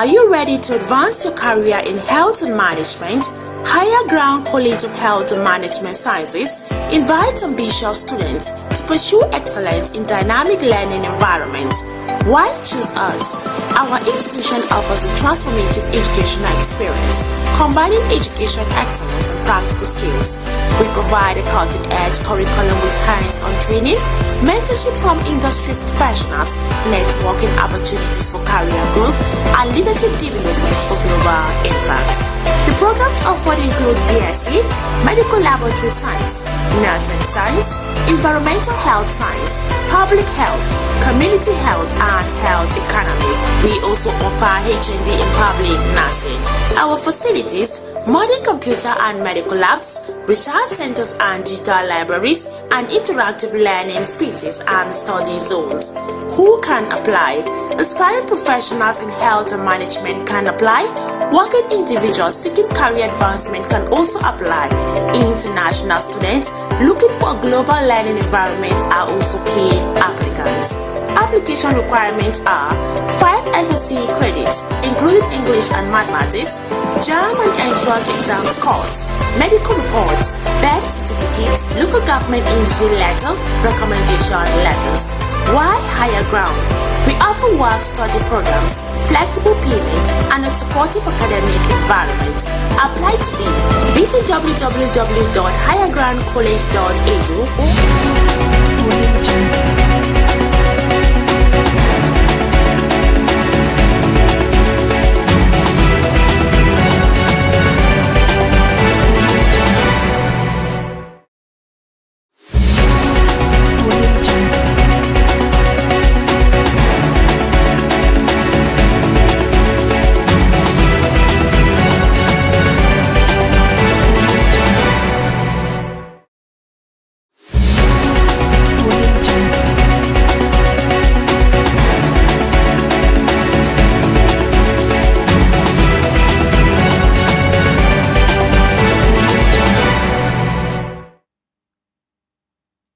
Are you ready to advance your career in health and management? Higher Ground College of Health and Management Sciences invites ambitious students to pursue excellence in dynamic learning environments. Why choose us? Our institution offers a transformative educational experience, combining education excellence and practical skills. We provide a cutting-edge curriculum with hands-on training, mentorship from industry professionals, networking opportunities for career growth, and leadership development for global impact. The programs offered include BSc, Medical Laboratory Science, Nursing Science, Environmental Health Science, Public Health, Community Health, and Health Economy. We also offer HND in Public Nursing. Our facilities: modern computer and medical labs, research centers and digital libraries, and interactive learning spaces and study zones. Who can apply? Aspiring professionals in health and management can apply. Working individuals seeking career advancement can also apply. International students looking for a global learning environment are also key applicants. Application requirements are 5 SSC credits, including English and Mathematics, German entrance exam scores, medical report, birth certificate, local government industry letter, recommendation letters. Why Higher Ground? We offer work-study programs, flexible payment, and a supportive academic environment. Apply today. Visit www.highergroundcollege.edu.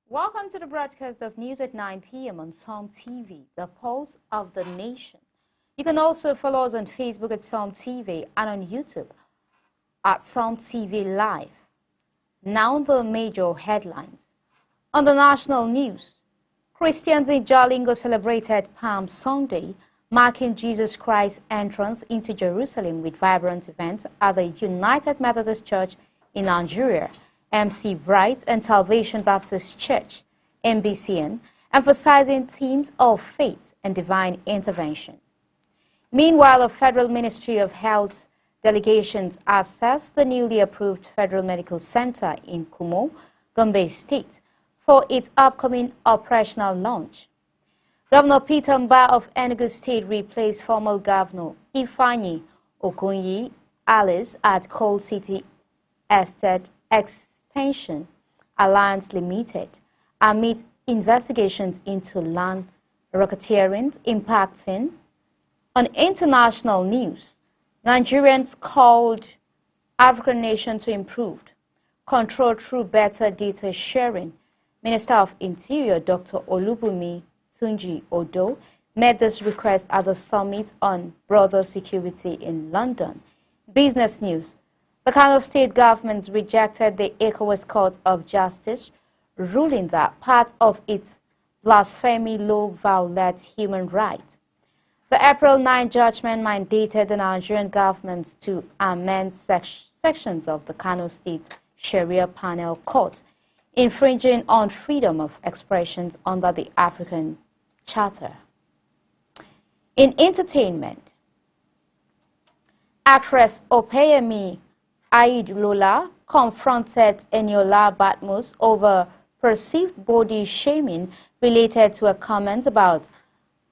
Welcome to the broadcast of News at 9 p.m. on Psalm TV, the pulse of the nation. You can also follow us on Facebook at Psalm TV and on YouTube at Psalm TV Live. Now the major headlines. On the national news, Christians in Jalingo celebrated Palm Sunday, marking Jesus Christ's entrance into Jerusalem with vibrant events at the United Methodist Church in Nigeria, MC Bright, and Salvation Baptist Church, MBCN, emphasizing themes of faith and divine intervention. Meanwhile, a Federal Ministry of Health delegations assessed the newly approved Federal Medical Center in Kumo, Gombe State, for its upcoming operational launch. Governor Peter Mba of Enugu State replaced former Governor Ifeanyi Okonyi Alice at Coal City Estate Extension Alliance Limited amid investigations into land racketeering impacting. On international news, Nigerians called African nations to improve control through better data sharing. Minister of Interior Dr. Olubunmi Tunji Odo made this request at the Summit on Border Security in London. Business news. The Kano State government rejected the ECOWAS Court of Justice, ruling that part of its blasphemy law violates human rights. The April 9 judgment mandated the Nigerian government to amend sections of the Kano State Sharia Panel Court, infringing on freedom of expressions under the African Charter. In entertainment, actress Opeyemi Ayilola confronted Eniola Badmus over perceived body shaming related to a comment about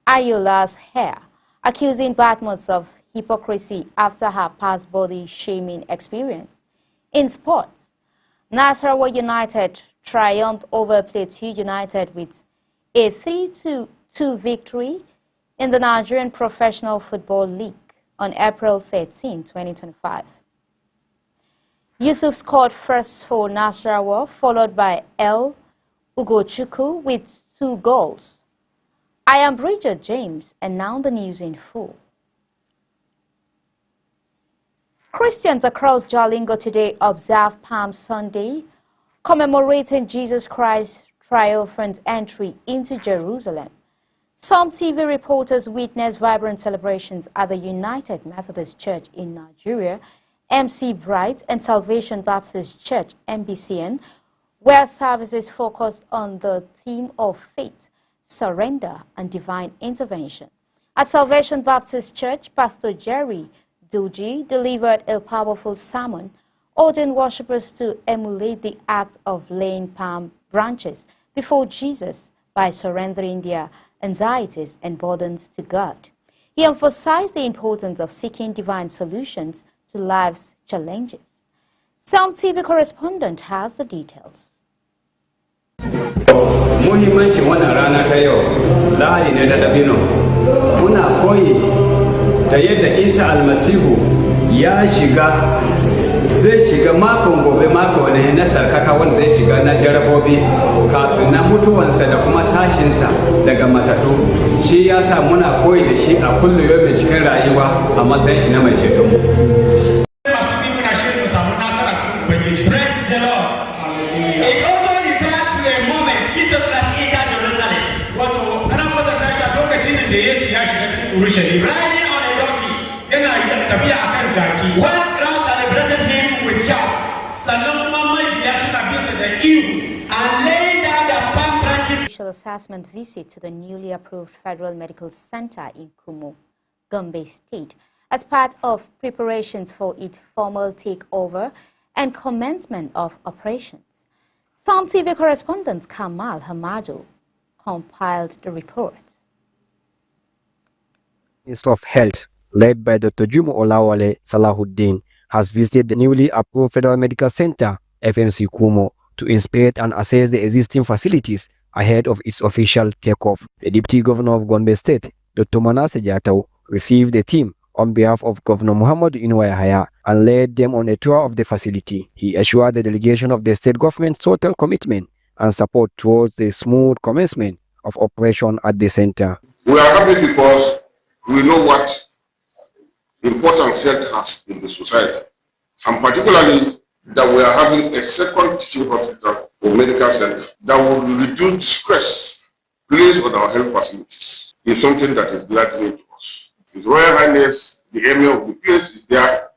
Ayola's hair, accusing Badmus of hypocrisy after her past body shaming experience. In sports, Nasarawa United triumphed over Plateau United with a 3-2 victory in the Nigerian Professional Football League on April 13, 2025. Yusuf scored first for Nasarawa, followed by El Ugochukwu with 2 goals. I am Bridget James, and now the news in full. Christians across Jalingo today observe Palm Sunday, commemorating Jesus Christ's triumphant entry into Jerusalem. Some TV reporters witnessed vibrant celebrations at the United Methodist Church in Nigeria, MC Bright, and Salvation Baptist Church, MBCN, where services focused on the theme of faith, surrender, and divine intervention. At Salvation Baptist Church, Pastor Jerry Duji delivered a powerful sermon, urging worshippers to emulate the act of laying palm branches before Jesus by surrendering their anxieties and burdens to God. He emphasized the importance of seeking divine solutions to life's challenges. Some TV correspondent has the details. Muhimmancin wannan rana ta yau lahadi ne da dabino muna koyi ta yadda Isa almasihu ya zai shiga makon gobe mako ne na sarkaka wanda zai shiga na jarabobi kafin na mutuwansa da kuma tashinsa daga matatu shi ya sa muna koyi da shi a kullu yau mai cikin rayuwa a matsayin shi na mai ceto. Riding on a donkey, one crowd celebrated him with shouts, and laid down the palm branches. Official assessment visit to the newly approved Federal Medical Center in Kumo, Gombe State, as part of preparations for its formal takeover and commencement of operations. Some TV correspondent Kamal Hamado compiled the reports. Minister of Health, led by Dr. Jumo Olawale Salahuddin, has visited the newly approved Federal Medical Center, FMC Kumo, to inspect and assess the existing facilities ahead of its official takeoff. The Deputy Governor of Gombe State, Dr. Manasseh Jatau, received the team on behalf of Governor Muhammadu Inuwa Yahaya and led them on a tour of the facility. He assured the delegation of the state government's total commitment and support towards the smooth commencement of operation at the center. We are happy because we know what importance health has in the society, and particularly that we are having a second teaching hospital or medical center that will reduce the stress placed on our health facilities. It's something that is gladdening to us. His Royal Highness, the Emir of the place, is there,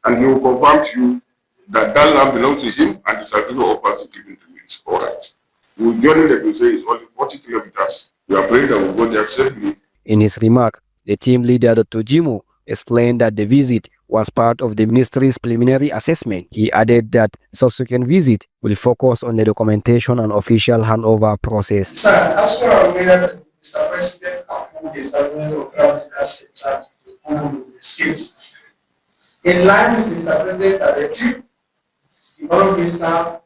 and he will confirm to you that that land belongs to him and the certificate of occupancy given to me is all right. We journey, like we say, is only 40 kilometers. We are praying that we'll go there safely. In his remark, the team leader, Dr. Jimo, explained that the visit was part of the ministry's preliminary assessment. He added that subsequent visit will focus on the documentation and official handover process. Sir, as you are aware, Mr. President approved the establishment of Federal Medical Center in the states. In line with Mr. President's directive, the Honourable Minister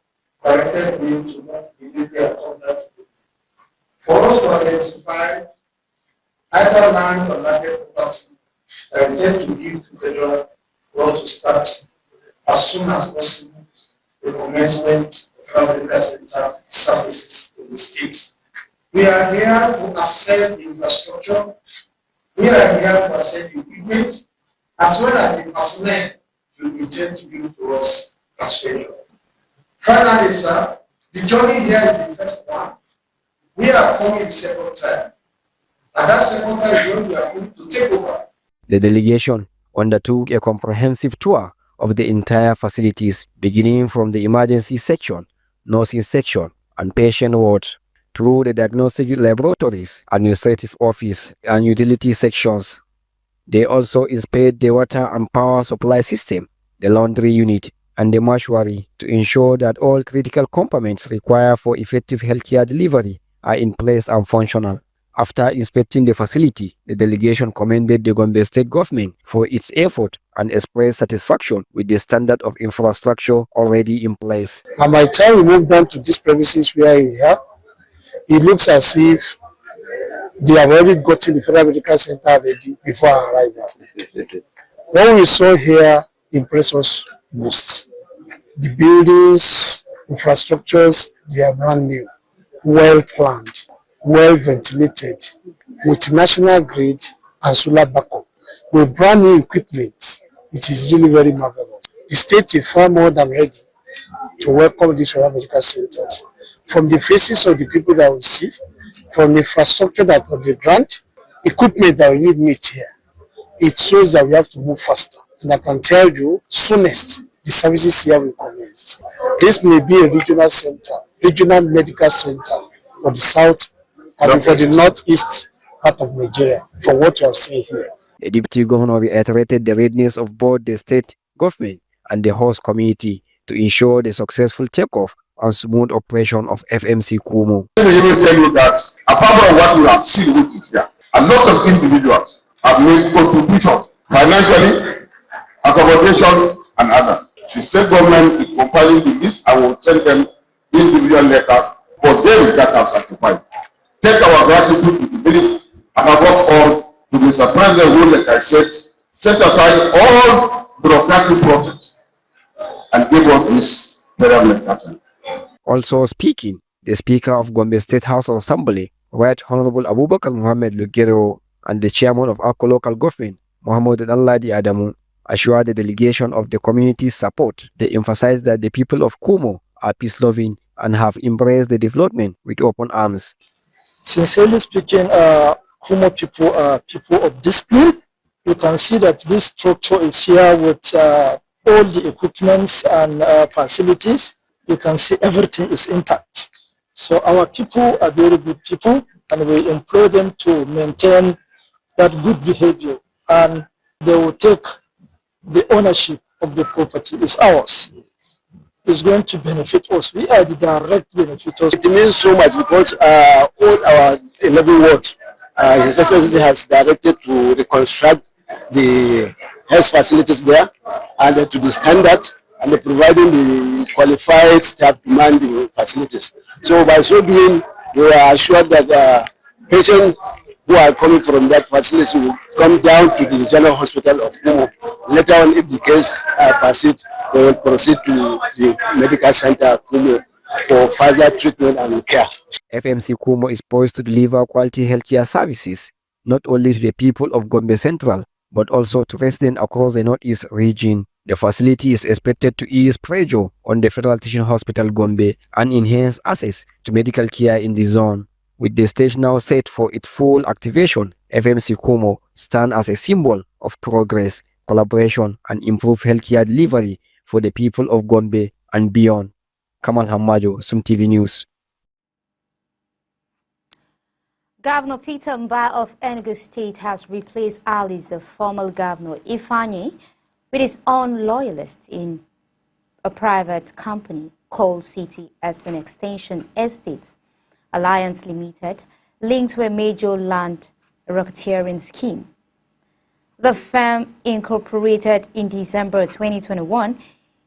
directed me to move immediately upon that for us to identify either land or landed property that we intend to give to Federal for us to start as soon as possible the commencement of Federal Medical Center services in the state. We are here to assess the infrastructure. We are here to assess the equipment as well as the personnel you intend to give to us as Federal. Finally, sir, the journey here is the first one. We are coming the second time. And that second time is when we are going to take over. The delegation undertook a comprehensive tour of the entire facilities, beginning from the emergency section, nursing section, and patient wards, through the diagnostic laboratories, administrative office, and utility sections. They also inspect the water and power supply system, the laundry unit, and the mortuary to ensure that all critical components required for effective healthcare delivery are in place and functional. After inspecting the facility, the delegation commended the Gombe State government for its effort and expressed satisfaction with the standard of infrastructure already in place. And by the time we moved on to this premises where we are, it looks as if they have already gotten the Federal Medical Center ready before our arrival. What we saw here impressed us most. The buildings, infrastructures, they are brand new, well planned, well ventilated, with national grid and solar backup, with brand new equipment It is really very marvelous. The state is far more than ready to welcome these rural medical centers. From the faces of the people that we see, from the infrastructure that on the ground, equipment that we need meet here, it shows that we have to move faster. And I can tell you, soonest, the services here will commence. This may be a regional center, regional medical center for the south and for the northeast part of Nigeria, from what you have seen here. The Deputy Governor reiterated the readiness of both the state government and the host community to ensure the successful takeoff and smooth operation of FMC Kumo. Let me even tell you that, apart from what we have seen which is here, a lot of individuals have made contributions financially, accommodation, and others. The state government is compiling the list and will send them individual letters for them that have sacrificed. Take our gratitude to the village and above all to Mr. President who, like I said, set aside all bureaucratic process and give us this federal medical center. Also speaking, the Speaker of Gombe State House of Assembly, Right Honorable Abubakar Muhammad Lugero, and the Chairman of Akko Local Government, Muhammad Danladi Adamu, assured the delegation of the community's support. They emphasized that the people of Kumo are peace-loving and have embraced the development with open arms. Sincerely speaking, Kumo people are people of discipline. You can see that this structure is here with all the equipments and facilities. You can see everything is intact. So our people are very good people, and we implore them to maintain that good behavior, and they will take the ownership of the property. It's ours. It's going to benefit us. We are the direct benefactors. It means so much because all our 11 wards, His Excellency has directed to reconstruct the health facilities there and to the standard, and providing the qualified staff demanding facilities. So by so doing, we are assured that patients who are coming from that facility will come down to the General Hospital of Kumo. Later on, if the case persists, they will proceed to the medical center Kumo for further treatment and care. FMC Kumo is poised to deliver quality healthcare services, not only to the people of Gombe Central, but also to residents across the Northeast region. The facility is expected to ease pressure on the Federal Teaching Hospital Gombe and enhance access to medical care in the zone. With the stage now set for its full activation, FMC Kumo stands as a symbol of progress, collaboration, and improved healthcare delivery for the people of Gombe and beyond. Kamal Hamajo, Sum TV News. Governor Peter Mba of Enugu State has replaced Alice, the former governor Ifeanyi, with his own loyalist in a private company called City Eastern Extension Estates Alliance Limited, linked to a major land racketeering scheme. The firm, incorporated in December 2021,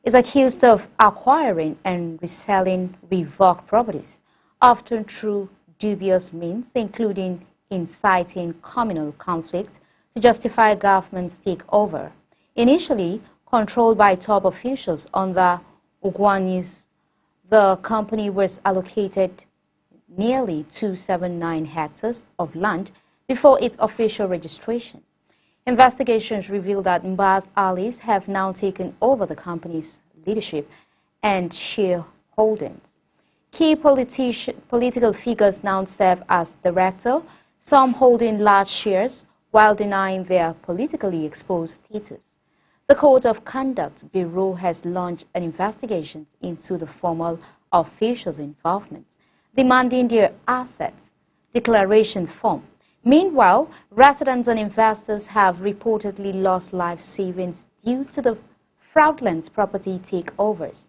is accused of acquiring and reselling revoked properties, often through dubious means, including inciting communal conflict to justify government's takeover. Initially controlled by top officials under Ugwanis, the company was allocated nearly 279 hectares of land before its official registration. Investigations reveal that Mba's allies have now taken over the company's leadership and shareholdings. Key political figures now serve as director, some holding large shares while denying their politically exposed status. The Code of Conduct Bureau has launched an investigation into the formal officials' involvement, demanding their assets declarations form. Meanwhile, residents and investors have reportedly lost life savings due to the fraudulent property takeovers.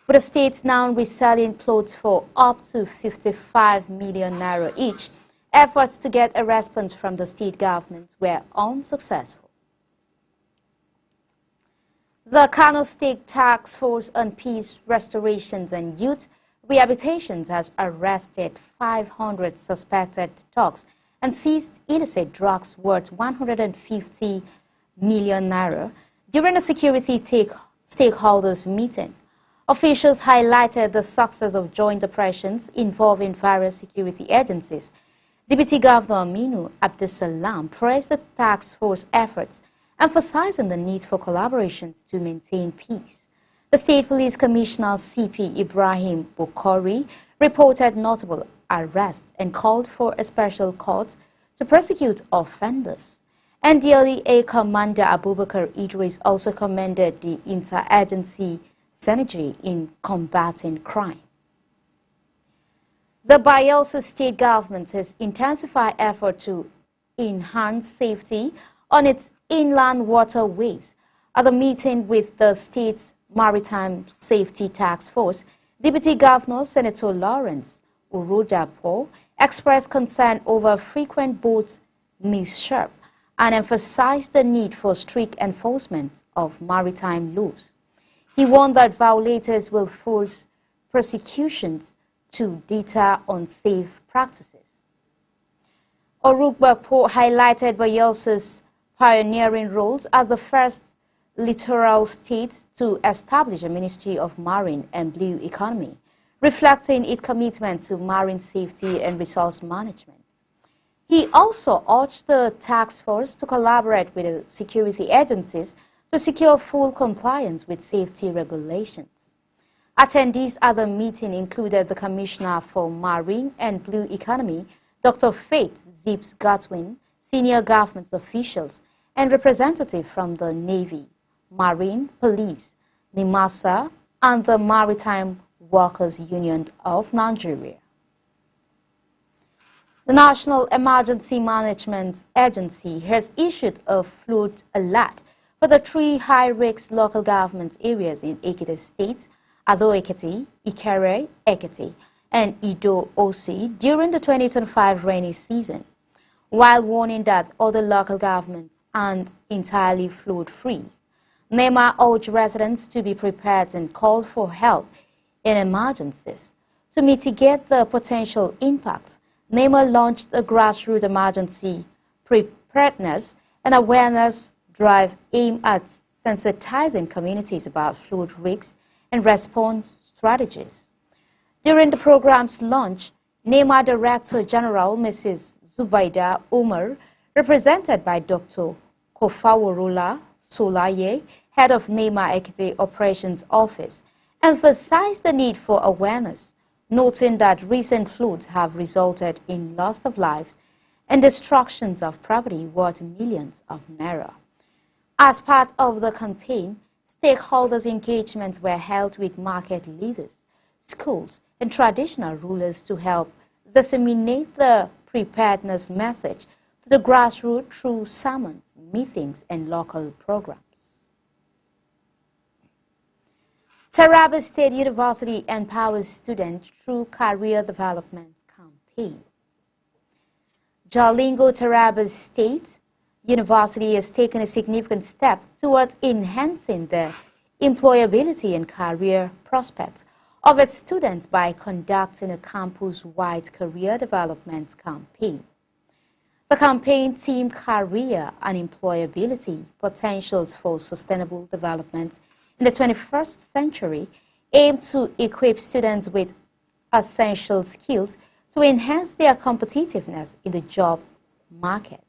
With the states now reselling plots for up to 55 million naira each, efforts to get a response from the state government were unsuccessful. The Kano State Task Force on Peace Restorations and Youth Rehabilitations has arrested 500 suspected thugs and seized illicit drugs worth 150 million naira during a security stakeholders meeting. Officials highlighted the success of joint operations involving various security agencies. Deputy Governor Aminu Abdusalam praised the task force efforts emphasizing the need for collaborations to maintain peace. The State Police Commissioner CP Ibrahim Bukhari reported notable arrests and called for a special court to prosecute offenders. NDLEA Commander Abubakar Idris also commended the interagency synergy in combating crime. The Bayelsa state government has intensified effort to enhance safety on its inland waterways. At the meeting with the state's Maritime Safety Task Force, Deputy Governor Senator Lawrence Urojapo expressed concern over frequent boat mishap and emphasized the need for strict enforcement of maritime laws. He warned that violators will force prosecutions to deter unsafe practices. Orugbapo highlighted Bayelsa's pioneering roles as the first littoral state to establish a Ministry of Marine and Blue Economy, reflecting its commitment to marine safety and resource management. He also urged the task force to collaborate with the security agencies to secure full compliance with safety regulations. Attendees at the meeting included the Commissioner for Marine and Blue Economy, Dr. Faith Zips Gatwin, senior government officials, and representatives from the Navy, Marine, Police, NIMASA, and the Maritime Workers Union of Nigeria. The National Emergency Management Agency has issued a flood alert for the 3 high-risk local government areas in Ekiti State, Ado-Ekiti, Ikere, Ekiti, and Ido-Osi during the 2025 rainy season, while warning that other local governments aren't entirely flood-free. NEMA urged residents to be prepared and called for help in emergencies. To mitigate the potential impact, NEMA launched a grassroots emergency preparedness and awareness drive aimed at sensitizing communities about flood risks and response strategies. During the program's launch, NEMA Director General Mrs. Zubaida Umar, represented by Dr. Kofaworula Solaye, head of NEMA Ekiti Operations Office, emphasized the need for awareness, noting that recent floods have resulted in loss of lives and destructions of property worth millions of naira. As part of the campaign, stakeholders' engagements were held with market leaders, schools, and traditional rulers to help disseminate the preparedness message to the grassroots through sermons, meetings, and local programs. Taraba State University empowers students through career development campaign. Jalingo Taraba State University has taken a significant step towards enhancing the employability and career prospects of its students by conducting a campus-wide career development campaign. The campaign themed Career and Employability Potentials for Sustainable Development in the 21st Century aimed to equip students with essential skills to enhance their competitiveness in the job market.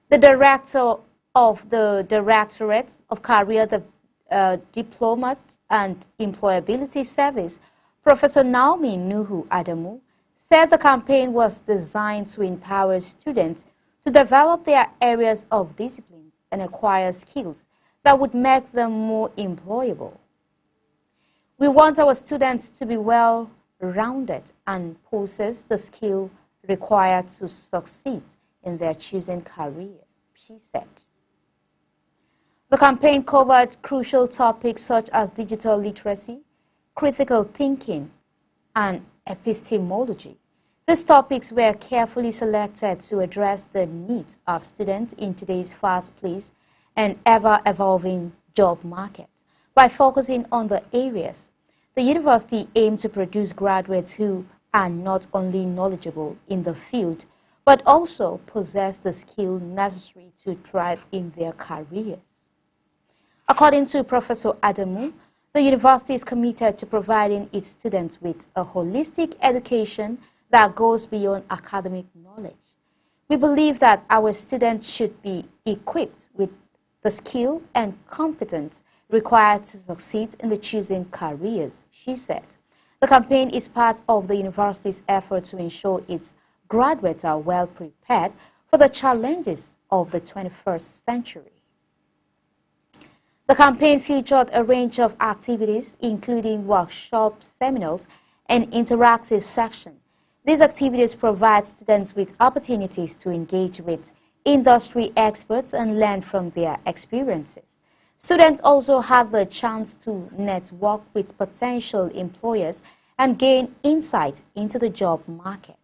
The director of the Directorate of Career Deployment and Employability Service, Professor Naomi Nuhu Adamu, said the campaign was designed to empower students to develop their areas of disciplines and acquire skills that would make them more employable. We want our students to be well-rounded and possess the skill required to succeed in their chosen career, she said. The campaign covered crucial topics such as digital literacy, critical thinking, and epistemology. These topics were carefully selected to address the needs of students in today's fast-paced and ever-evolving job market. By focusing on the areas, the university aimed to produce graduates who are not only knowledgeable in the field, but also possess the skill necessary to thrive in their careers. According to Professor Adamu, the university is committed to providing its students with a holistic education that goes beyond academic knowledge. We believe that our students should be equipped with the skill and competence required to succeed in the choosing careers, she said. The campaign is part of the university's effort to ensure its graduates are well prepared for the challenges of the 21st century. The campaign featured a range of activities, including workshops, seminars, and interactive sections. These activities provide students with opportunities to engage with industry experts and learn from their experiences. Students also had the chance to network with potential employers and gain insight into the job market.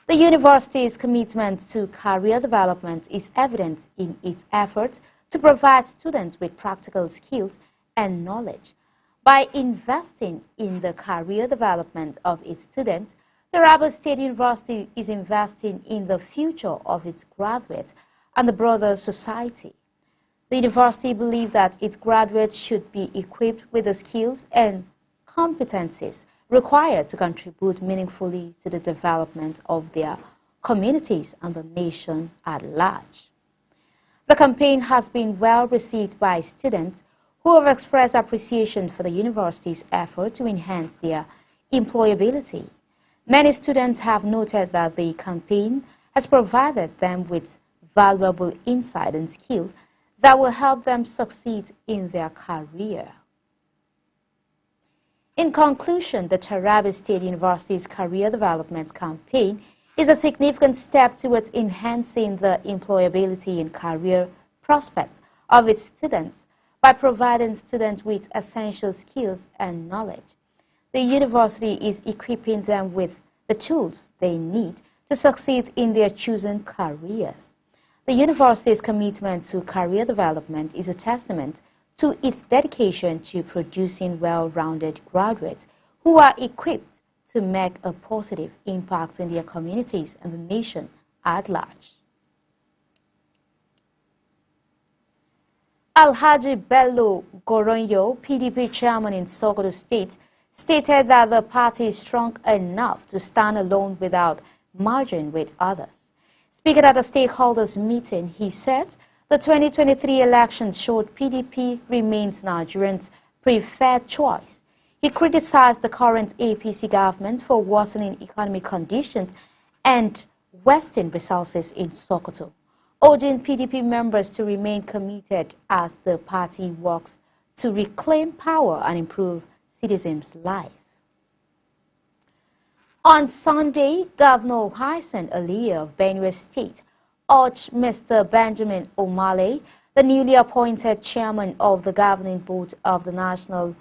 The university's commitment to career development is evident in its efforts to provide students with practical skills and knowledge. By investing in the career development of its students, Taraba State University is investing in the future of its graduates and the broader society. The university believes that its graduates should be equipped with the skills and competencies required to contribute meaningfully to the development of their communities and the nation at large. The campaign has been well received by students who have expressed appreciation for the university's effort to enhance their employability. Many students have noted that the campaign has provided them with valuable insight and skills that will help them succeed in their career. In conclusion, the Taraba State University's Career Development Campaign is a significant step towards enhancing the employability and career prospects of its students by providing students with essential skills and knowledge. The university is equipping them with the tools they need to succeed in their chosen careers. The university's commitment to career development is a testament to its dedication to producing well-rounded graduates who are equipped to make a positive impact in their communities and the nation at large. Alhaji Bello Goronyo, PDP chairman in Sokoto State, stated that the party is strong enough to stand alone without merging with others. Speaking at a stakeholders meeting, he said the 2023 elections showed PDP remains Nigerians' preferred choice. He criticized the current APC government for worsening economic conditions and wasting resources in Sokoto, urging PDP members to remain committed as the party works to reclaim power and improve citizens' life. On Sunday, Governor Hyacinth Alia of Benue State urged Mr. Benjamin Omale, the newly appointed chairman of the governing board of the National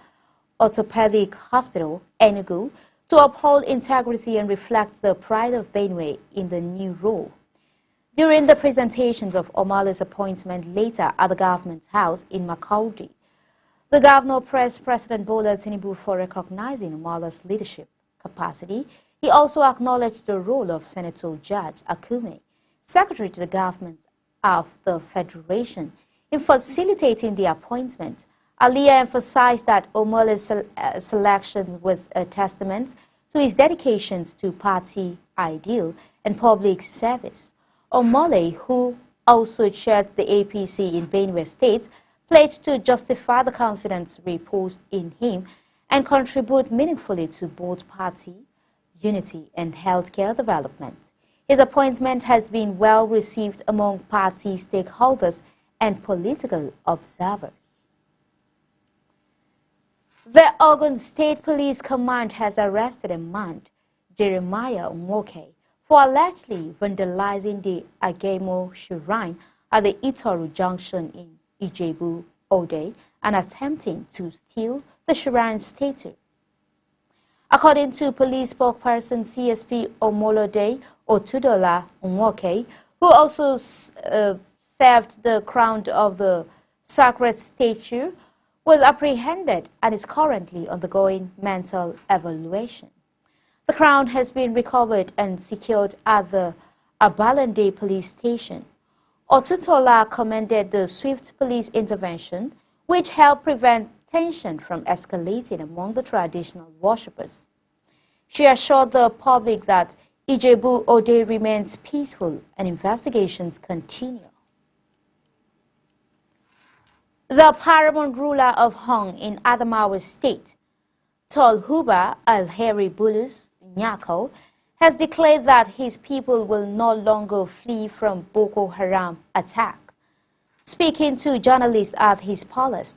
Orthopedic Hospital, Enugu, to uphold integrity and reflect the pride of Benue in the new role. During the presentations of Omale's appointment later at the government house in Makurdi, the governor praised President Bola Tinubu for recognizing Omale's leadership capacity. He also acknowledged the role of Senator Judge Akume, Secretary to the Government of the Federation, in facilitating the appointment. Alia emphasized that Omale's selection was a testament to his dedications to party ideal and public service. Omale, who also chaired the APC in Benue State, pledged to justify the confidence reposed in him and contribute meaningfully to both party unity and healthcare development. His appointment has been well received among party stakeholders and political observers. The Ogun State Police Command has arrested a man, Jeremiah Umoke, for allegedly vandalizing the Agemo Shrine at the Itoru Junction in Ijebu Ode and attempting to steal the shrine statue. According to police spokesperson CSP Omolode Otudola Umoke, who also served the crown of the sacred statue, was apprehended and is currently undergoing mental evaluation. The crown has been recovered and secured at the Abalande police station. Otutola commended the swift police intervention, which helped prevent tension from escalating among the traditional worshippers. She assured the public that Ijebu Ode remains peaceful and investigations continue. The paramount ruler of Hong in Adamawa State, Tolhuba Alheri Bulus Nyako, has declared that his people will no longer flee from Boko Haram attack. Speaking to journalists at his palace,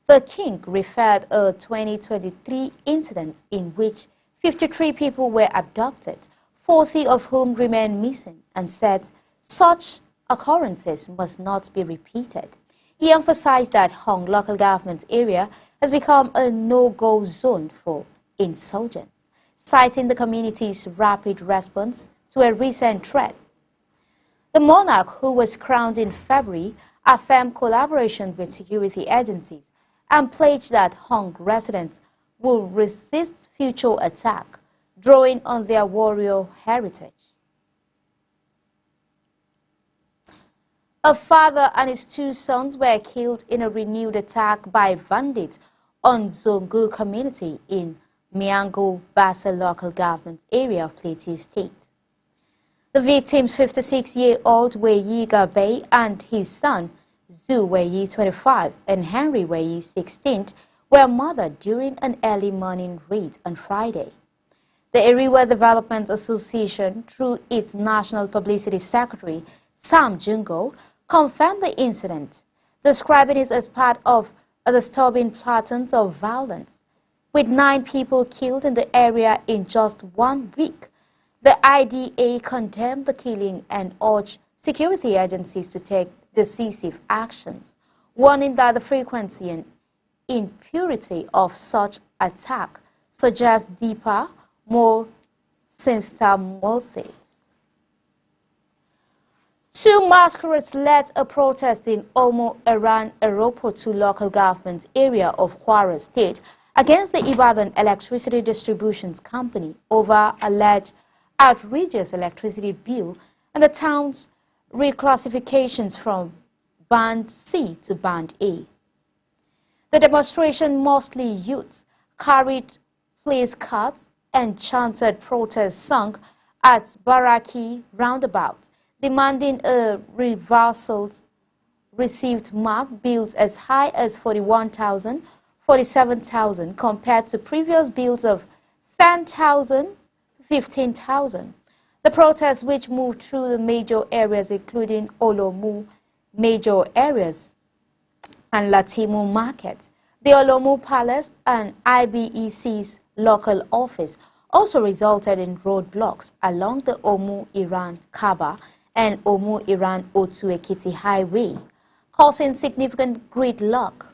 the king referred a 2023 incident in which 53 people were abducted, 40 of whom remain missing, and said such occurrences must not be repeated. He emphasized that Hong local government area has become a no-go zone for insurgents, citing the community's rapid response to a recent threat. The monarch, who was crowned in February, affirmed collaboration with security agencies and pledged that Hong residents will resist future attack, drawing on their warrior heritage. A father and his 2 sons were killed in a renewed attack by bandits on Zongo community in Miango Basa local government area of Plateau State. The victims, 56-year-old Weyi Gabe and his son, Zhu Weyi, 25, and Henry Weyi, 16, were murdered during an early morning raid on Friday. The Eriwa Development Association, through its National Publicity Secretary, Sam Jungo, confirmed the incident, describing it as part of a disturbing pattern of violence, with 9 people killed in the area in just 1 week. The IDA condemned the killing and urged security agencies to take decisive actions, warning that the frequency and impurity of such attack suggests deeper, more sinister motives. 2 masquerades led a protest in Omo Iran Aeroport local government area of Kwara State against the Ibadan Electricity Distributions Company over alleged outrageous electricity bill and the town's reclassifications from Band C to Band A. The demonstration, mostly youths, carried placards and chanted protest song at Baraki roundabout, demanding a reversal. Received marked bills as high as 41,000, 47,000 compared to previous bills of 10,000, 15,000. The protests, which moved through the major areas including Olomu major areas and Latimu Market, the Olomu Palace and IBEC's local office, also resulted in roadblocks along the Omu Iran Kaba and Omu Iran Otu Ekiti Highway, causing significant gridlock.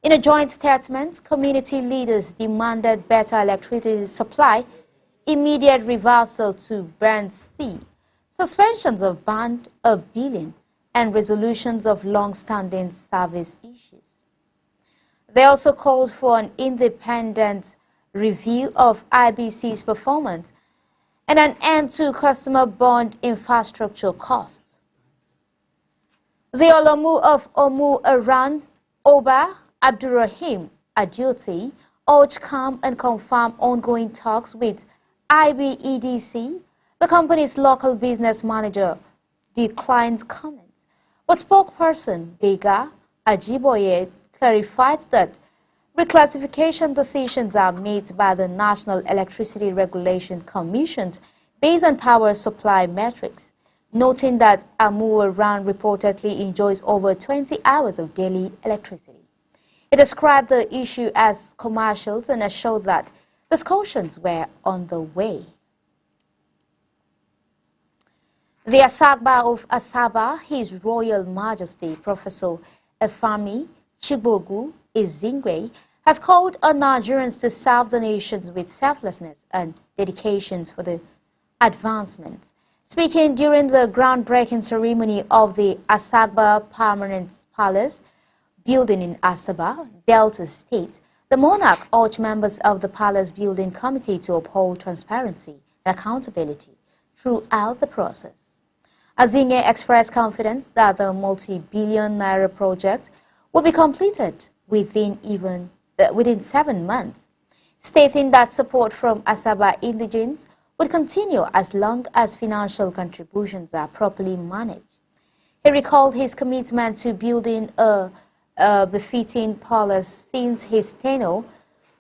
In a joint statement, community leaders demanded better electricity supply, immediate reversal to Band C, suspensions of Band A billing, and resolutions of long-standing service issues. They also called for an independent review of IBC's performance and an end to customer bond infrastructure costs. The Olomu of Omu Iran, Oba Abdurrahim Adjoti, urged calm and confirm ongoing talks with IBEDC. The company's local business manager declines comments, but spokesperson Bega Ajiboye clarified that reclassification decisions are made by the National Electricity Regulation Commission based on power supply metrics, noting that Amu Iran reportedly enjoys over 20 hours of daily electricity. It described the issue as commercials and assured that discussions were on the way. The Asagba of Asaba, His Royal Majesty Professor Efami Chibogu Ezingwe, has called on Nigerians to serve the nation with selflessness and dedications for the advancement. Speaking during the groundbreaking ceremony of the Asagba Permanent Palace building in Asaba, Delta State, the monarch urged members of the Palace Building Committee to uphold transparency and accountability throughout the process. Azinge expressed confidence that the multi-billion naira project will be completed within 7 months, stating that support from Asaba indigenes would continue as long as financial contributions are properly managed. He recalled his commitment to building a befitting palace since his tenure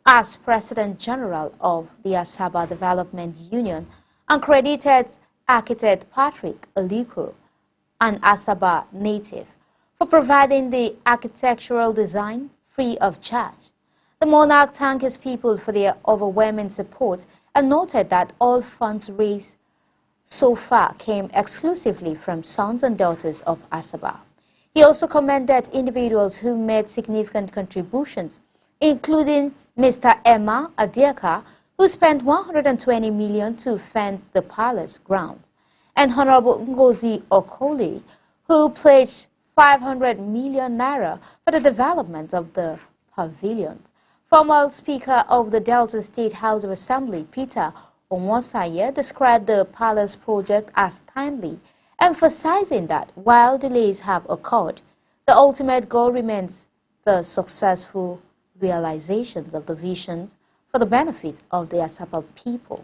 as President General of the Asaba Development Union and credited architect Patrick Aliko, an Asaba native, for providing the architectural design free of charge. The monarch thanked his people for their overwhelming support and noted that all funds raised so far came exclusively from sons and daughters of Asaba. He also commended individuals who made significant contributions, including Mr. Emma Adiaka, who spent 120 million to fence the palace ground, and Honorable Ngozi Okoli, who pledged 500 million naira for the development of the pavilions. Former Speaker of the Delta State House of Assembly, Peter Onwosaye, described the palace project as timely, emphasizing that while delays have occurred, the ultimate goal remains the successful realizations of the visions for the benefit of the Asaba people.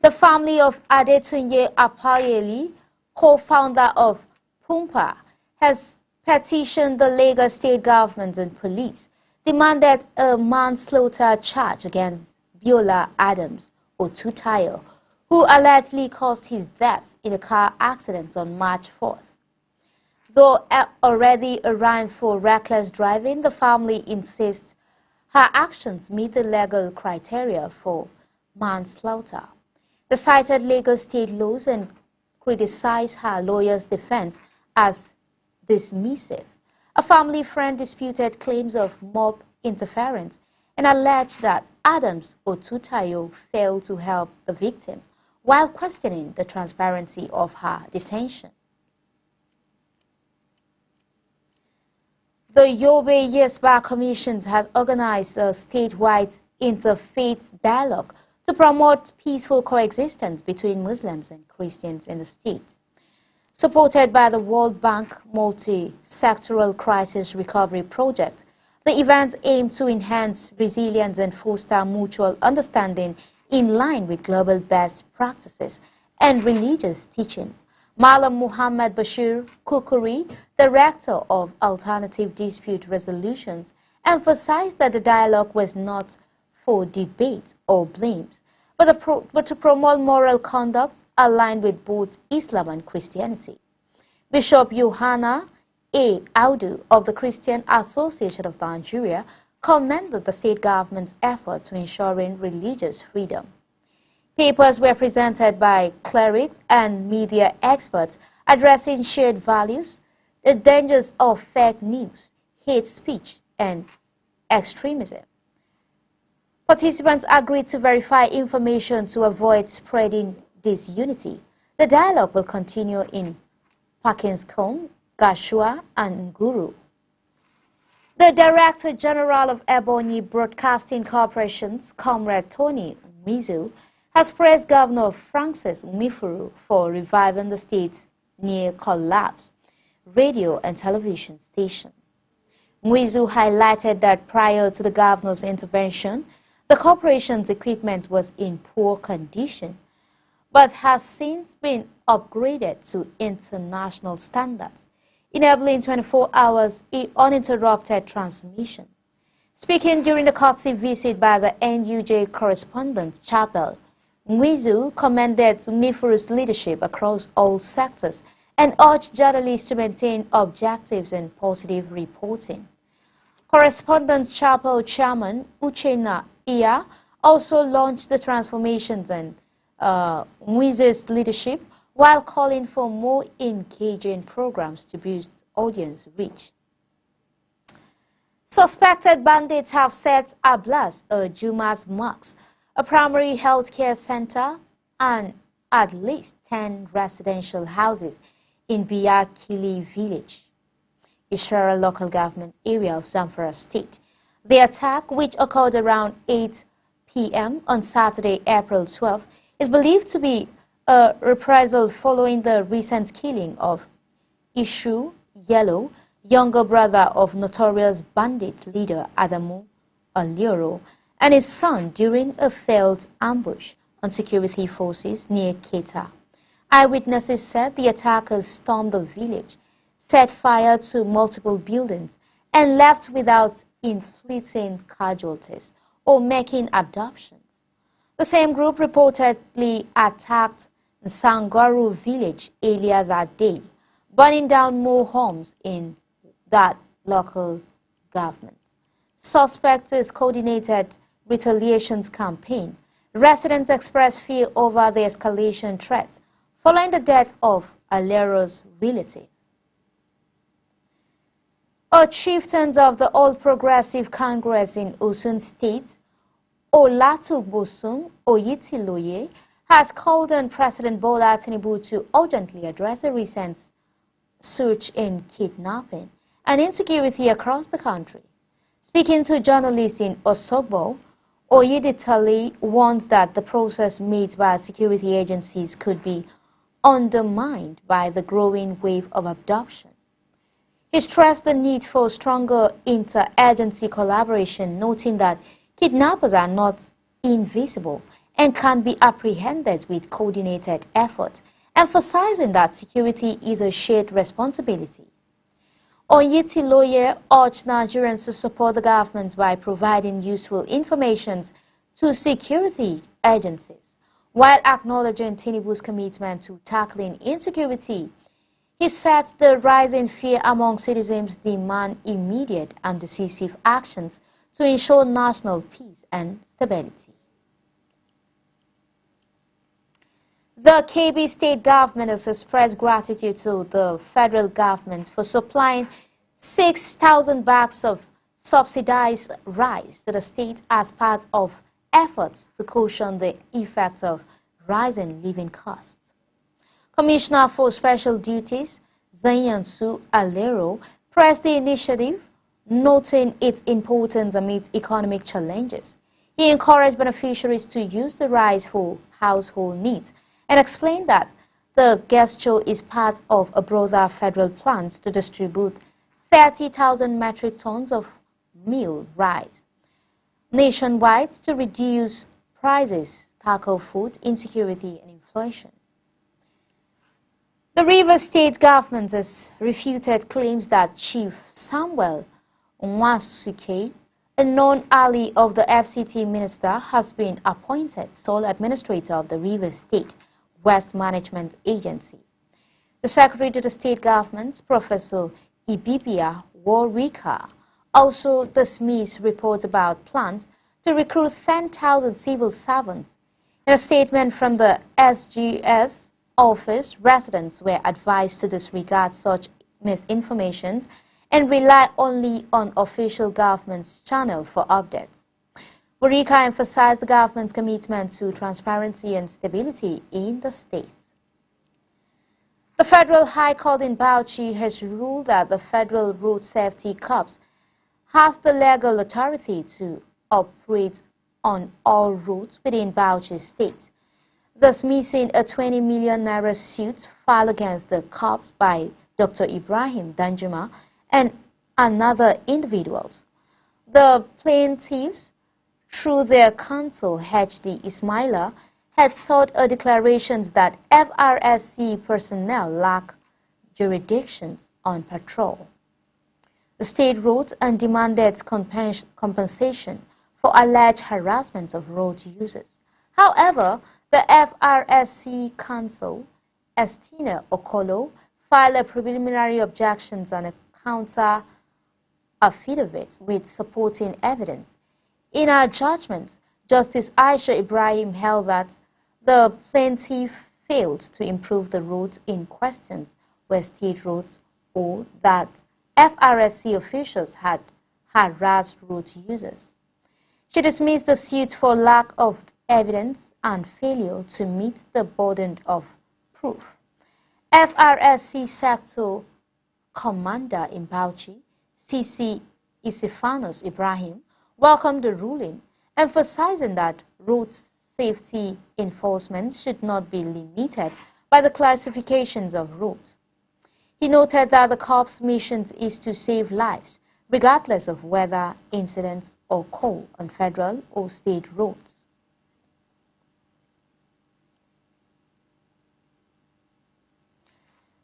The family of Adetunye Apayeli, co-founder of Pumpa, has petitioned the Lagos state government and police, demanded a manslaughter charge against Biola Adams Otutayo, who allegedly caused his death in a car accident on March 4th. Though already arraigned for reckless driving, the family insists her actions meet the legal criteria for manslaughter. They cited Lagos state laws and criticized her lawyer's defense as dismissive. A family friend disputed claims of mob interference and alleged that Adams Otutayo failed to help the victim while questioning the transparency of her detention. The Yobe Yesba Commission has organized a statewide interfaith dialogue to promote peaceful coexistence between Muslims and Christians in the state. Supported by the World Bank Multi-Sectoral Crisis Recovery Project, the event aimed to enhance resilience and foster mutual understanding in line with global best practices and religious teaching. Malam Muhammad Bashir Kukuri, Director of Alternative Dispute Resolutions, emphasized that the dialogue was not for debate or blames, but to promote moral conduct aligned with both Islam and Christianity. Bishop Yohana A. Audu of the Christian Association of Nigeria commended the state government's effort to ensuring religious freedom. Papers were presented by clerics and media experts addressing shared values, the dangers of fake news, hate speech, and extremism. Participants agreed to verify information to avoid spreading disunity. The dialogue will continue in Pakinscombe, Gashua, and Nguru. The Director General of Ebonyi Broadcasting Corporation's Comrade Tony Mizu has praised Governor Francis Umifuru for reviving the state's near-collapse radio and television station. Mizu highlighted that prior to the governor's intervention, the corporation's equipment was in poor condition, but has since been upgraded to international standards, enabling 24 hours uninterrupted transmission. Speaking during the courtesy visit by the NUJ correspondent Chapel, Mwizu commended Mifuru's leadership across all sectors and urged journalists to maintain objectives and positive reporting. Correspondent Chapel Chairman Uchenna Iya also launched the transformations and Mwizu's leadership while calling for more engaging programs to boost audience reach. Suspected bandits have set ablaze Juma's Mosque, a primary health care center, and at least 10 residential houses in Biyakili village, Ishara local government area of Zamfara state. The attack, which occurred around 8 p.m. on Saturday, April 12, is believed to be a reprisal following the recent killing of Ishu Yellow, younger brother of notorious bandit leader Adamu Alioro, and his son during a failed ambush on security forces near Keta. Eyewitnesses said the attackers stormed the village, set fire to multiple buildings, and left without inflicting casualties or making abductions. The same group reportedly attacked Sangaru village earlier that day, burning down more homes in that local government. Suspects coordinated retaliations campaign. Residents expressed fear over the escalation threats following the death of Alero's relative. A chieftain of the All Progressive Congress in Osun State, Olatubosun Oyitiloye, has called on President Bola Tinubu to urgently address the recent surge in kidnapping and insecurity across the country. Speaking to journalists in Osogbo, Oyeditali warns that the process made by security agencies could be undermined by the growing wave of abduction. He stressed the need for stronger inter-agency collaboration, noting that kidnappers are not invisible and can be apprehended with coordinated effort, emphasizing that security is a shared responsibility. Oyetiloye urged Nigerians to support the government by providing useful information to security agencies, while acknowledging Tinubu's commitment to tackling insecurity. He said the rising fear among citizens demand immediate and decisive actions to ensure national peace and stability. The Kebbi state government has expressed gratitude to the federal government for supplying 6,000 bags of subsidized rice to the state as part of efforts to cushion the effects of rising living costs. Commissioner for Special Duties, Zayansu Alero, praised the initiative, noting its importance amid economic challenges. He encouraged beneficiaries to use the rice for household needs and explained that the gesture is part of a broader federal plan to distribute 30,000 metric tons of meal rice nationwide to reduce prices, tackle food insecurity and inflation. The Rivers State government has refuted claims that Chief Samuel Nwasuke, a known ally of the FCT minister, has been appointed sole administrator of the Rivers State Waste Management Agency. The secretary to the state government, Professor Ibibia Warika, also dismissed reports about plans to recruit 10,000 civil servants. In a statement from the SGS office, residents were advised to disregard such misinformation and rely only on official government's channel for updates. Warika emphasized the government's commitment to transparency and stability in the state. The Federal High Court in Bauchi has ruled that the Federal Road Safety Corps has the legal authority to operate on all roads within Bauchi State, dismissing a 20 million naira suit filed against the corps by Dr. Ibrahim Danjuma and another individuals. The plaintiffs, through their counsel HD Ismaila, had sought a declaration that FRSC personnel lack jurisdictions on patrol. The state wrote and demanded compensation for alleged harassment of road users. However, the FRSC counsel, Estina Okolo, filed a preliminary objections and a counter affidavit with supporting evidence. In her judgment, Justice Aisha Ibrahim held that the plaintiff failed to improve the roads in questions were state roads or that FRSC officials had harassed road users. She dismissed the suit for lack of evidence and failure to meet the burden of proof. FRSC Sector Commander in Bauchi, CC Isifanos Ibrahim, welcomed the ruling, emphasizing that road safety enforcement should not be limited by the classifications of roads. He noted that the corps' mission is to save lives, regardless of whether incidents occur on federal or state roads.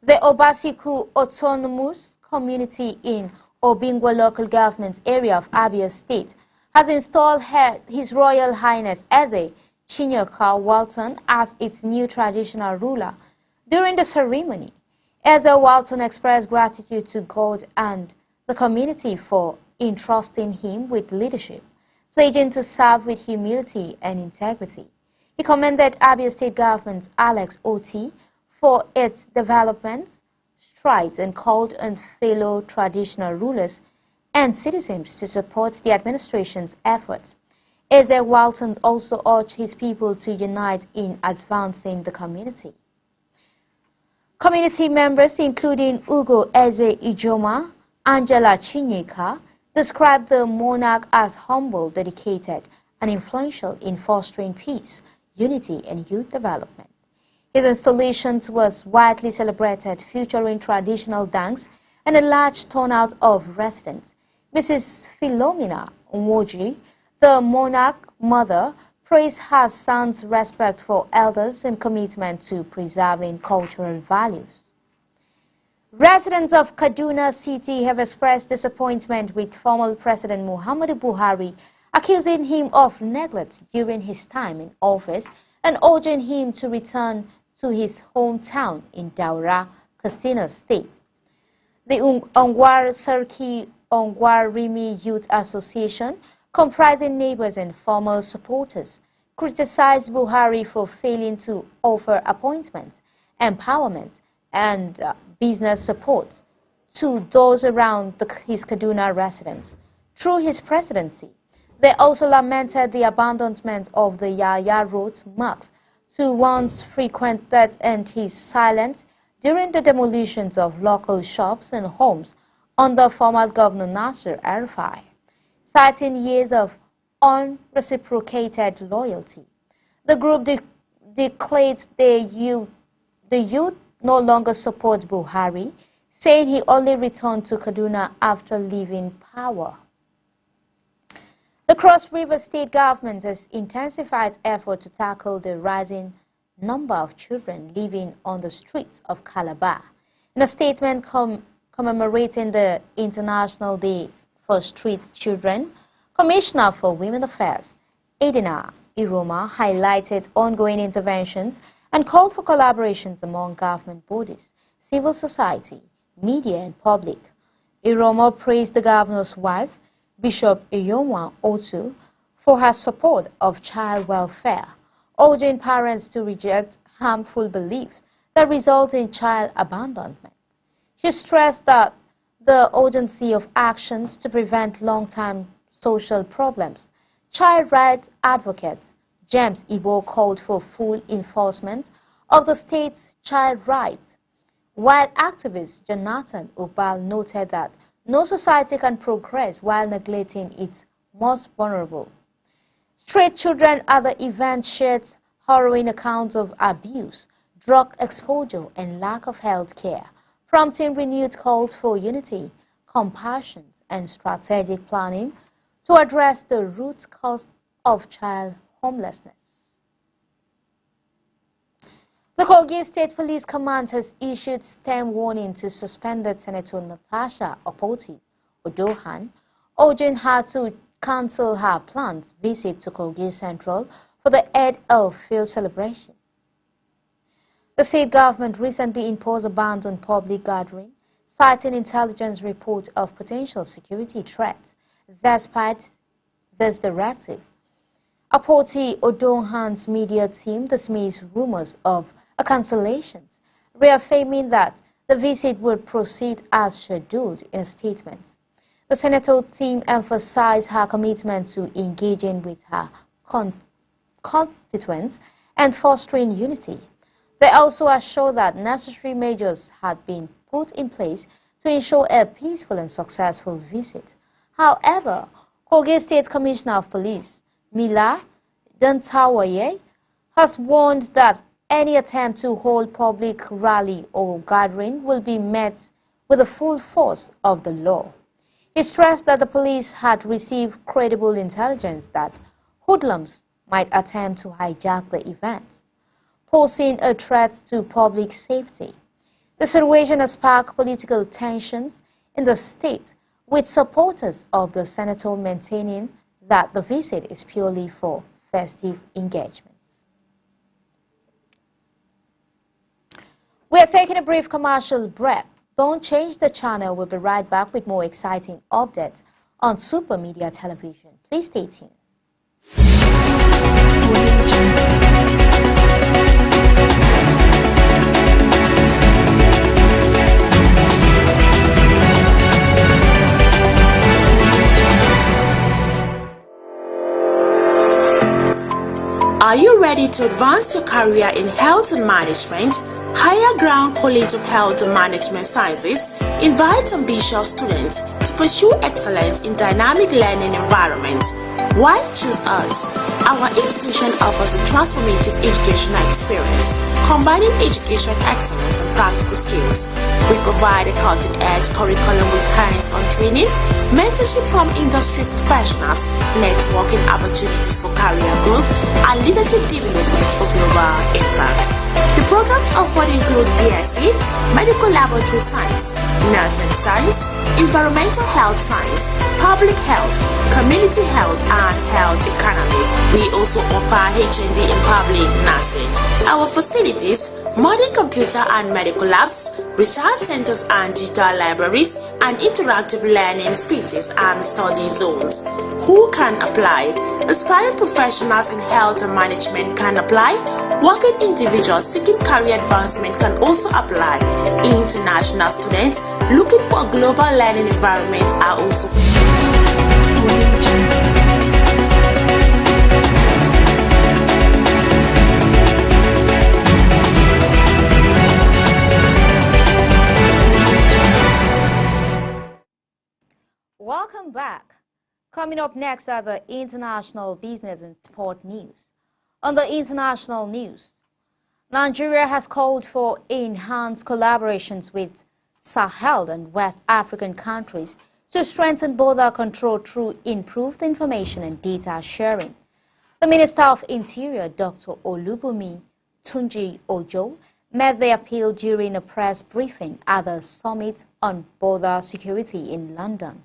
The Obasiku Autonomous Community in Obingwa local government area of Abia State has installed His Royal Highness Eze Chinyoka Walton as its new traditional ruler. During the ceremony, Eze Walton expressed gratitude to God and the community for entrusting him with leadership, pledging to serve with humility and integrity. He commended Abia State government Alex Oti for its development strides and called on fellow traditional rulers and citizens to support the administration's efforts. Eze Walton also urged his people to unite in advancing the community. Community members, including Ugo Eze Ijoma, Angela Chinyika, described the monarch as humble, dedicated, and influential in fostering peace, unity, and youth development. His installation was widely celebrated, featuring traditional dance and a large turnout of residents. Mrs. Philomena Nwoji, the monarch mother, praised her son's respect for elders and commitment to preserving cultural values. Residents of Kaduna City have expressed disappointment with former President Muhammadu Buhari, accusing him of neglect during his time in office and urging him to return to his hometown in Daura, Katsina State. The Ongwar Sarki Ongwar Rimi Youth Association, comprising neighbors and former supporters, criticized Buhari for failing to offer appointments, empowerment, and business support to those around his Kaduna residents through his presidency. They also lamented the abandonment of the Yaya Road marks to once frequented and his silence during the demolitions of local shops and homes under former Governor Nasir El-Rufai, citing years of unreciprocated loyalty. The group declared the youth no longer support Buhari, saying he only returned to Kaduna after leaving power. The Cross River State government has intensified effort to tackle the rising number of children living on the streets of Calabar. In a statement commemorating the International Day for Street Children, Commissioner for Women Affairs, Edina Iroma, highlighted ongoing interventions and called for collaborations among government bodies, civil society, media, and public. Iroma praised the governor's wife, Bishop Iyonwa Otu, for her support of child welfare, urging parents to reject harmful beliefs that result in child abandonment. She stressed that the urgency of actions to prevent long-term social problems. Child rights advocate James Ibo called for full enforcement of the state's child rights, while activist Jonathan Ubal noted that no society can progress while neglecting its most vulnerable. Street children at the event shared harrowing accounts of abuse, drug exposure, and lack of health care, prompting renewed calls for unity, compassion, and strategic planning to address the root cause of child homelessness. The Kogi State Police Command has issued stern warning to suspended Senator Natasha Opoti Odohan, urging her to cancel her planned visit to Kogi Central for the Eid al-Fitr celebration. The state government recently imposed a ban on public gathering, citing intelligence reports of potential security threats. Despite this directive, Opoti Odohan's media team dismissed rumors of a cancellation, reaffirming that the visit would proceed as scheduled in a statement. The senator team emphasized her commitment to engaging with her constituents and fostering unity. They also assured that necessary measures had been put in place to ensure a peaceful and successful visit. However, Kogi State Commissioner of Police, Mila Dantawaye, has warned that any attempt to hold public rally or gathering will be met with the full force of the law. He stressed that the police had received credible intelligence that hoodlums might attempt to hijack the events, posing a threat to public safety. The situation has sparked political tensions in the state, with supporters of the senator maintaining that the visit is purely for festive engagements. We are taking a brief commercial break. Don't change the channel. We'll be right back with more exciting updates on Super Media Television. Please stay tuned. Are you ready to advance your career in health and management? Higher Ground College of Health and Management Sciences invites ambitious students to pursue excellence in dynamic learning environments. Why choose us? Our institution offers a transformative educational experience, combining education excellence and practical skills. We provide a cutting-edge curriculum with hands-on training, mentorship from industry professionals, networking opportunities for career growth, and leadership development for global impact. The programs offered include BSc, Medical Laboratory Science, Nursing Science, Environmental Health Science, Public Health, Community Health, and Health Economic. We also offer HND in Public Nursing. Our facilities: modern computer and medical labs, research centers and digital libraries, and interactive learning spaces and study zones. Who can apply? Aspiring professionals in health and management can apply. Working individuals seeking career advancement can also apply. International students looking for a global learning environment are also. Welcome back. Coming up next are the international business and sport news. On the international news, Nigeria has called for enhanced collaborations with Sahel and West African countries to strengthen border control through improved information and data sharing. The Minister of Interior, Dr. Olubunmi Tunji Ojo, made the appeal during a press briefing at the Summit on Border Security in London.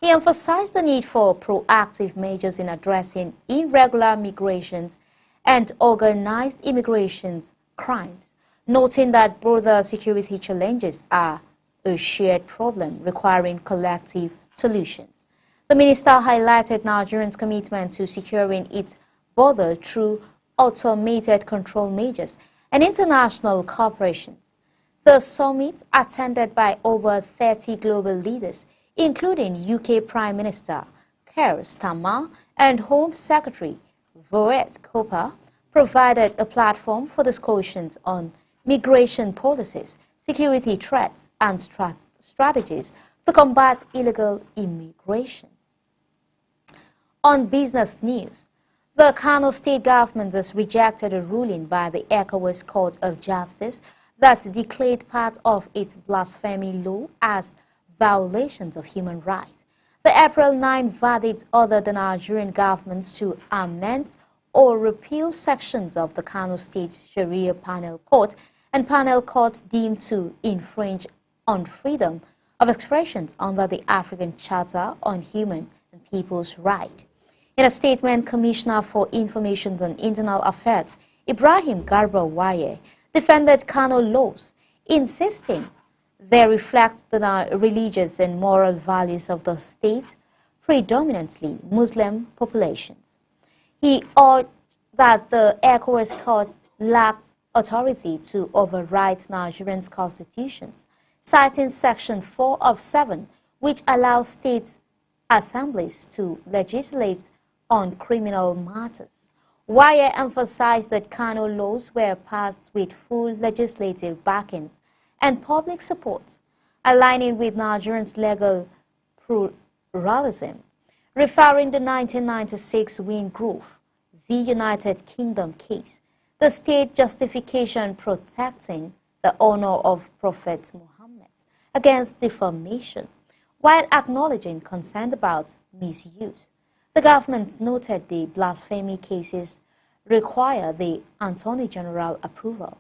He emphasized the need for proactive measures in addressing irregular migrations and organized immigration crimes, noting that border security challenges are a shared problem requiring collective solutions. The minister highlighted Nigeria's commitment to securing its border through automated control measures and international cooperation. The summit, attended by over 30 global leaders, including UK Prime Minister Keir Starmer and Home Secretary Voet Cooper, provided a platform for discussions on migration policies, security threats, and strategies to combat illegal immigration. On business news, the Kano State government has rejected a ruling by the ECOWAS Court of Justice that declared part of its blasphemy law as violations of human rights. The April 9 verdict ordered the Nigerian government to amend or repeal sections of the Kano State Sharia Panel Court and Panel Court deemed to infringe on freedom of expressions under the African Charter on Human and People's Rights. In a statement, Commissioner for Information and Internal Affairs, Ibrahim Garba Waye, defended Kano laws, insisting they reflect the religious and moral values of the state, predominantly Muslim populations. He urged that the ECOWAS Court lacked authority to override Nigerian constitutions, citing Section 4 of 7, which allows state assemblies to legislate on criminal matters. Waye emphasized that Kano laws were passed with full legislative backings and public support, aligning with Nigerians' legal pluralism. Referring the 1996 Wingrove v. United Kingdom case, the state justification protecting the honor of Prophet Muhammad against defamation. While acknowledging concerns about misuse, the government noted the blasphemy cases require the Attorney General approval.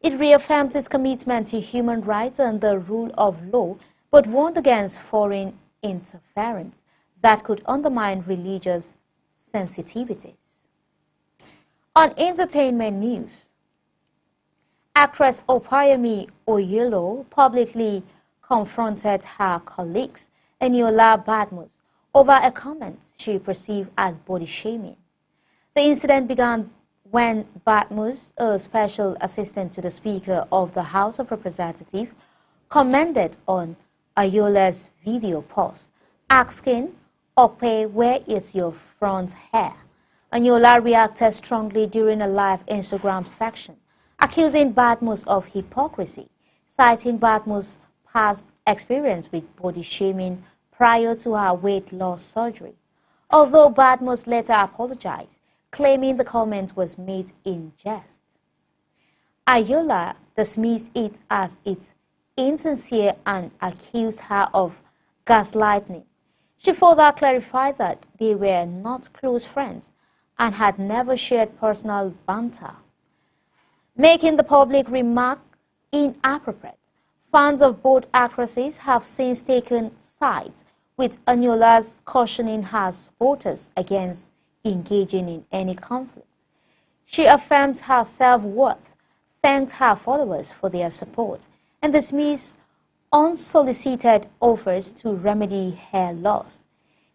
It reaffirmed its commitment to human rights and the rule of law, but warned against foreign interference that could undermine religious sensitivities. On entertainment news, actress Opayemi Oyelo publicly confronted her colleagues Eniola Badmus over a comment she perceived as body shaming. The incident began when Badmus, a special assistant to the Speaker of the House of Representatives, commented on Ayola's video post, asking, "Ope, where is your front hair?" Eniola reacted strongly during a live Instagram section, accusing Badmus of hypocrisy, citing Badmus' past experience with body shaming prior to her weight loss surgery. Although Badmus later apologized, claiming the comment was made in jest. Ayola dismissed it as its insincere and accused her of gaslighting. She further clarified that they were not close friends and had never shared personal banter, making the public remark inappropriate. Fans of both actresses have since taken sides, with Aniola's cautioning her supporters against engaging in any conflict. She affirms her self-worth, thanked her followers for their support, and dismissed unsolicited offers to remedy hair loss.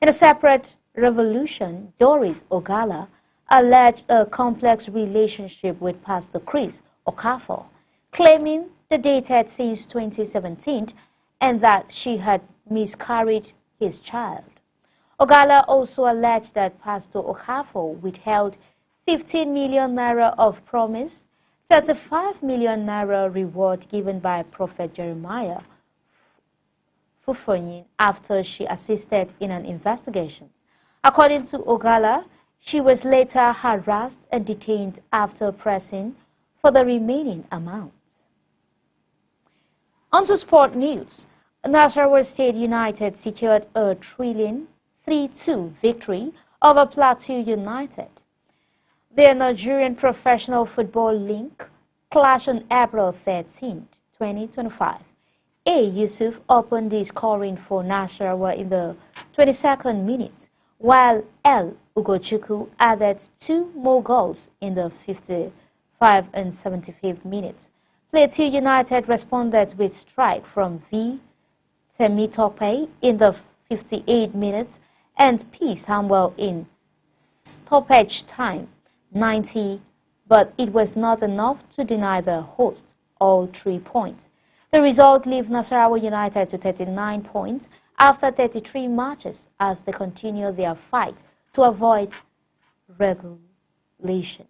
In a separate revolution, Doris Ogala alleged a complex relationship with Pastor Chris Okafor, claiming they dated since 2017 and that she had miscarried his child. Ogala also alleged that Pastor Okafor withheld 15 million naira of promise, 35 million naira reward given by Prophet Jeremiah Fufonyin after she assisted in an investigation. According to Ogala, she was later harassed and detained after pressing for the remaining amounts. On to sport news. Nasarawa State United secured a thrilling 3-2 victory over Plateau United. The Nigerian Professional Football League clashed on April 13, 2025. A. Yusuf opened the scoring for Nasarawa in the 22nd minute, while L. Ugochukwu added 2 more goals in the 55th and 75th minutes. Plateau United responded with strike from V. Temitope in the 58th minute and P. Samuel in stoppage time 90, but it was not enough to deny the host all 3 points. The result leaves Nasarawa United to 39 points after 33 matches as they continue their fight to avoid regulations.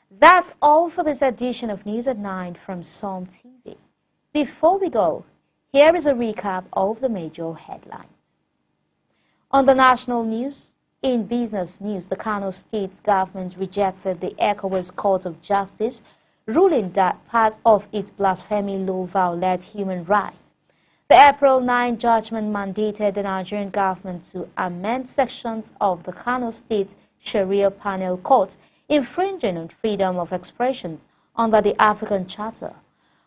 That's all for this edition of News at 9 from SOM TV. Before we go, here is a recap of the major headlines. On the national news, in business news, the Kano State government rejected the ECOWAS Court of Justice, ruling that part of its blasphemy law violates human rights. The April 9 judgment mandated the Nigerian government to amend sections of the Kano State Sharia Panel Court, infringing on freedom of expression under the African Charter.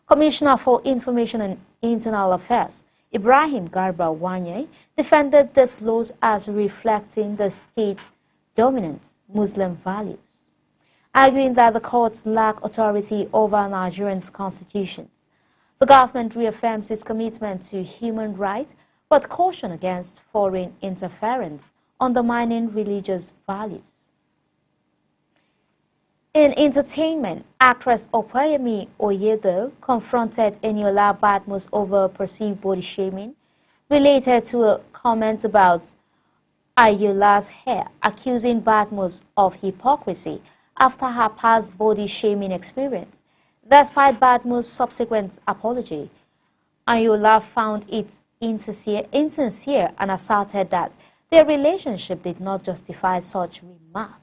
Commissioner for Information and Internal Affairs, Ibrahim Garba Wanye, defended these laws as reflecting the state's dominant Muslim values, arguing that the courts lack authority over Nigerians' constitutions. The government reaffirms its commitment to human rights, but caution against foreign interference, undermining religious values. In entertainment, actress Opayemi Oyelo confronted Eniola Badmus over perceived body shaming related to a comment about Ayola's hair, accusing Badmus of hypocrisy after her past body shaming experience. Despite Badmus' subsequent apology, Ayola found it insincere and asserted that their relationship did not justify such remark.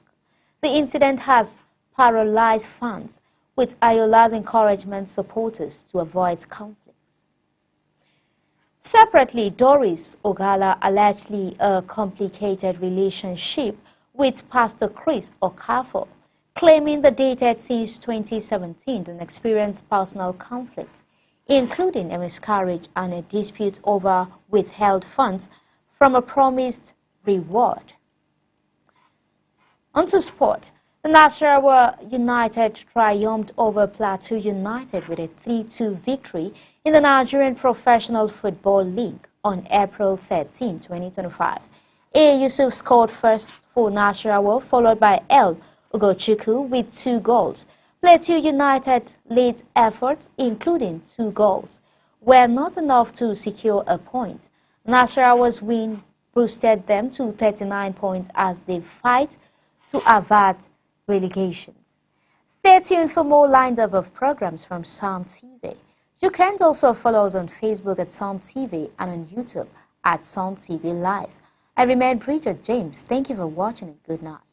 The incident has paralyzed fans, with Ayola's encouragement supporters to avoid conflicts. Separately, Doris Ogala allegedly a complicated relationship with Pastor Chris Okafor, claiming they dated since 2017 and experienced personal conflicts, including a miscarriage and a dispute over withheld funds from a promised reward. Onto sport. The Nasarawa United triumphed over Plateau United with a 3-2 victory in the Nigerian Professional Football League on April 13, 2025. A. Yusuf scored first for Nasarawa, followed by L. Ugochukwu with 2 goals. Plateau United late efforts, including 2 goals, were not enough to secure a point. Nasarawa's win boosted them to 39 points as they fight to avert relegations. Stay tuned for more lineup of programs from Psalm TV. You can also follow us on Facebook at Psalm TV and on YouTube at Psalm TV Live. I remain Bridget James. Thank you for watching and good night.